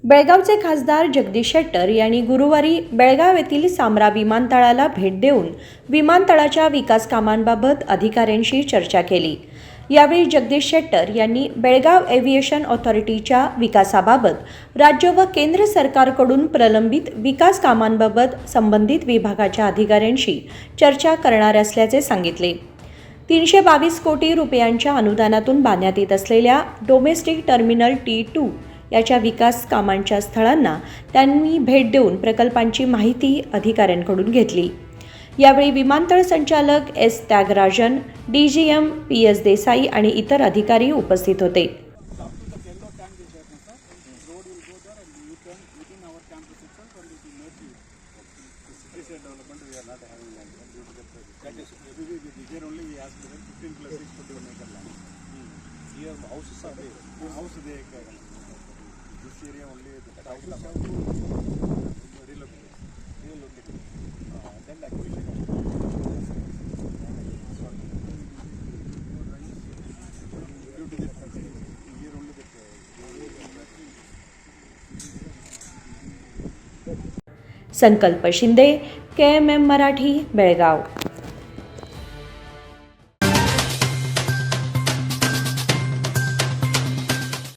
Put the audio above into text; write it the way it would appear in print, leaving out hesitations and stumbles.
बेळगावचे खासदार जगदीश शेट्टर यांनी गुरुवारी बेळगाव येथील सामरा विमानतळाला भेट देऊन विमानतळाच्या विकास कामांबाबत अधिकाऱ्यांशी चर्चा केली। यावेळी जगदीश शेट्टर यांनी बेळगाव एव्हिएशन ऑथॉरिटीच्या विकासाबाबत राज्य व केंद्र सरकारकडून प्रलंबित विकास कामांबाबत संबंधित विभागाच्या अधिकाऱ्यांशी चर्चा करणार असल्याचे सांगितले। 322 कोटी रुपयांच्या अनुदानातून बांधण्यात येत असलेल्या डोमेस्टिक टर्मिनल T2 याच्या विकास कामांच्या स्थळांना त्यांनी भेट देऊन प्रकल्पांची माहिती अधिकाऱ्यांकडून घेतली। यावेळी विमानतळ संचालक S Tyagarajan, DGM PS Desai आणि इतर अधिकारी उपस्थित होते। This area only the title of relocated. Then the acquisition due to this here only संकल्प शिंदे, KMM मराठी, बेळगाव।